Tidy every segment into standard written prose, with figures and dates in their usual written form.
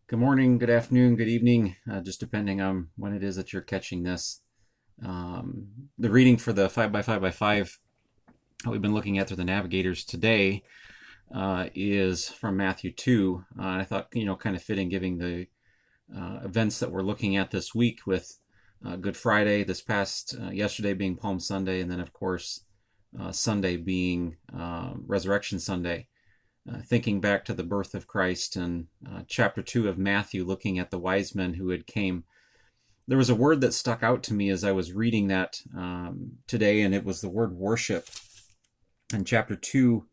Good morning, good afternoon, good evening, just depending on when it is that you're catching this. The reading for the 5 by 5 by 5 that we've been looking at through the navigators today is from Matthew 2. I thought, kind of fitting given the events that we're looking at this week with Good Friday, this past yesterday being Palm Sunday, and then, of course, Sunday being Resurrection Sunday. Thinking back to the birth of Christ and chapter 2 of Matthew, looking at the wise men who had came. There was a word that stuck out to me as I was reading that today, and it was the word worship. In chapter 2,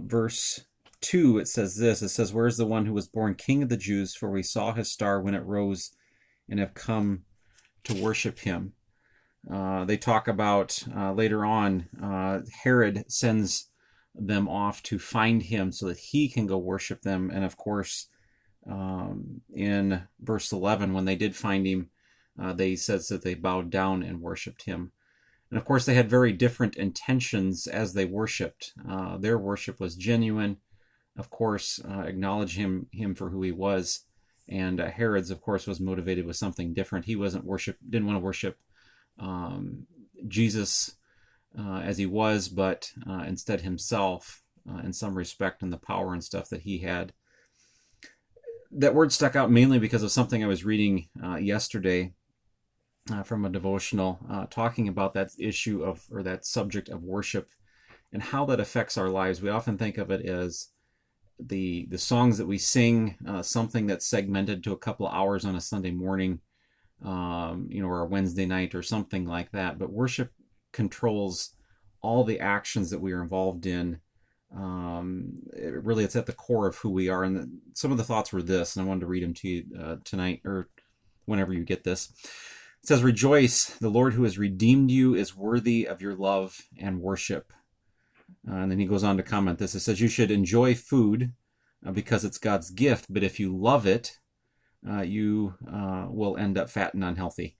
verse 2, it says this. It says, "Where is the one who was born King of the Jews? For we saw his star when it rose and have come to worship him." They talk about later on, Herod sends them off to find him so that he can go worship them. And of course, in verse 11, when they did find him, they says that they bowed down and worshiped him. And of course, they had very different intentions as they worshiped. Their worship was genuine, of course, acknowledge him for who he was. And Herod's, of course, was motivated with something different. He didn't want to worship Jesus as he was, but instead himself in some respect, and the power and stuff that he had. That word stuck out mainly because of something I was reading yesterday from a devotional talking about that issue of, or that subject of worship and how that affects our lives. We often think of it as the songs that we sing, something that's segmented to a couple of hours on a Sunday morning, or a Wednesday night or something like that. But worship controls all the actions that we are involved in. It's at the core of who we are. And some of the thoughts were this, and I wanted to read them to you tonight, or whenever you get this. It says, "Rejoice, the Lord who has redeemed you is worthy of your love and worship." And then he goes on to comment this. It says, "You should enjoy food because it's God's gift, but if you love it, you will end up fat and unhealthy.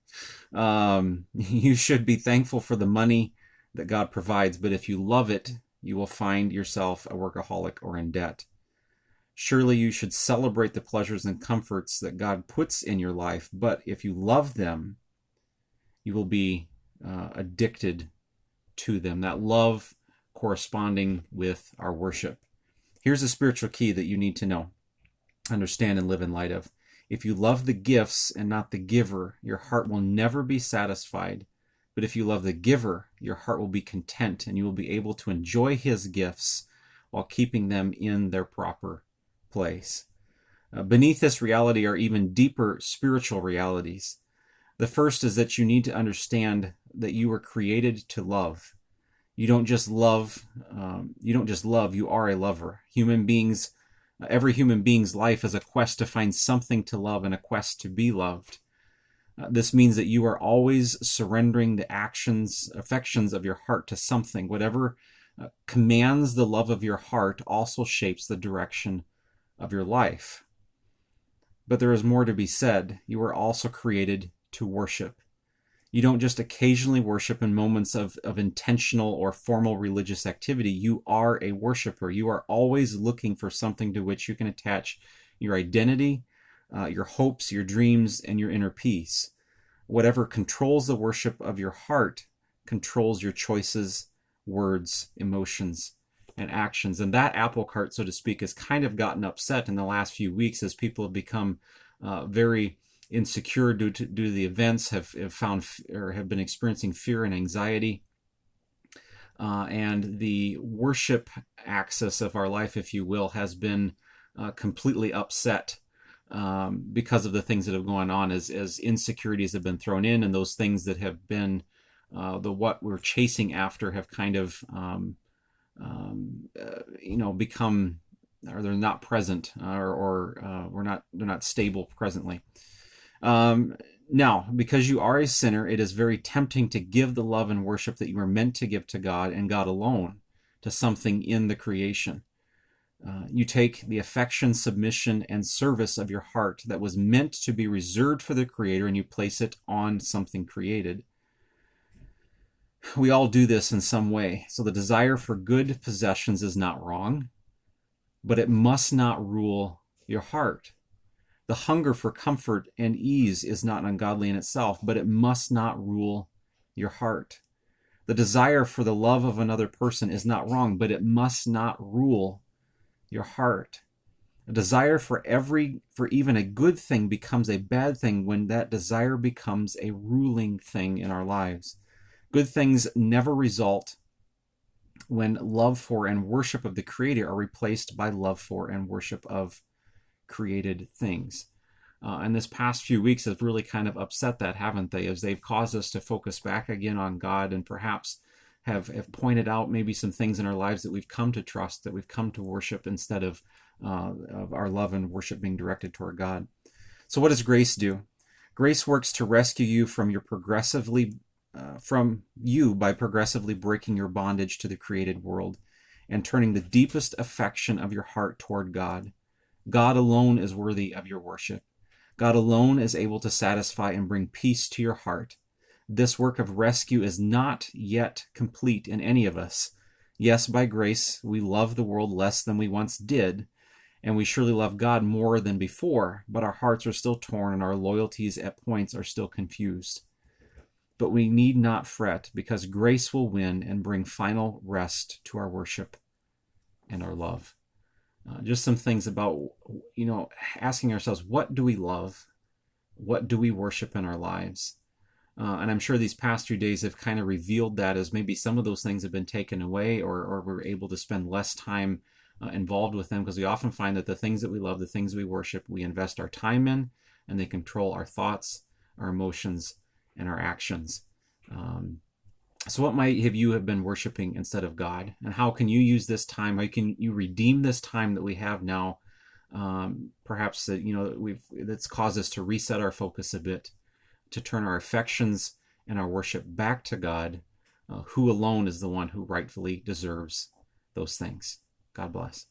You should be thankful for the money that God provides, but if you love it, you will find yourself a workaholic or in debt. Surely you should celebrate the pleasures and comforts that God puts in your life, but if you love them, you will be addicted to them." That love corresponding with our worship. Here's a spiritual key that you need to know, understand, and live in light of. If you love the gifts and not the giver, your heart will never be satisfied. But if you love the giver, your heart will be content, and you will be able to enjoy his gifts while keeping them in their proper place. Beneath this reality are even deeper spiritual realities. The first is that you need to understand that you were created to love. You don't just love, you are a lover. Every human being's life is a quest to find something to love and a quest to be loved. This means that you are always surrendering the affections of your heart to something. Whatever commands the love of your heart also shapes the direction of your life. But there is more to be said. You are also created to worship. You don't just occasionally worship in moments of intentional or formal religious activity. You are a worshiper. You are always looking for something to which you can attach your identity, your hopes, your dreams, and your inner peace. Whatever controls the worship of your heart controls your choices, words, emotions, and actions. And that apple cart, so to speak, has kind of gotten upset in the last few weeks as people have become very insecure due to the events, have found or have been experiencing fear and anxiety. And the worship axis of our life, if you will, has been completely upset because of the things that have gone on as insecurities have been thrown in, and those things that have been what we're chasing after have kind of become, or they're not present, or they're not stable presently. Now, because you are a sinner, it is very tempting to give the love and worship that you were meant to give to God and God alone to something in the creation. You take the affection, submission, and service of your heart that was meant to be reserved for the Creator, and you place it on something created. We all do this in some way. So the desire for good possessions is not wrong, but it must not rule your heart. The hunger for comfort and ease is not ungodly in itself, but it must not rule your heart. The desire for the love of another person is not wrong, but it must not rule your heart. A desire for even a good thing becomes a bad thing when that desire becomes a ruling thing in our lives. Good things never result when love for and worship of the Creator are replaced by love for and worship of created things. And this past few weeks have really kind of upset that, haven't they? As they've caused us to focus back again on God, and perhaps have pointed out maybe some things in our lives that we've come to trust, that we've come to worship instead of our love and worship being directed toward God. So what does grace do? Grace works to rescue you from you by progressively breaking your bondage to the created world and turning the deepest affection of your heart toward God. God alone is worthy of your worship. God alone is able to satisfy and bring peace to your heart. This work of rescue is not yet complete in any of us. Yes, by grace, we love the world less than we once did, and we surely love God more than before, but our hearts are still torn and our loyalties at points are still confused. But we need not fret, because grace will win and bring final rest to our worship and our love. Just some things about, asking ourselves, what do we love? What do we worship in our lives? And I'm sure these past few days have kind of revealed that, as maybe some of those things have been taken away, or we're able to spend less time involved with them, because we often find that the things that we love, the things we worship, we invest our time in, and they control our thoughts, our emotions, and our actions. So what might have you been worshiping instead of God? And how can you use this time? How can you redeem this time that we have now? Perhaps that's caused us to reset our focus a bit, to turn our affections and our worship back to God, who alone is the one who rightfully deserves those things. God bless.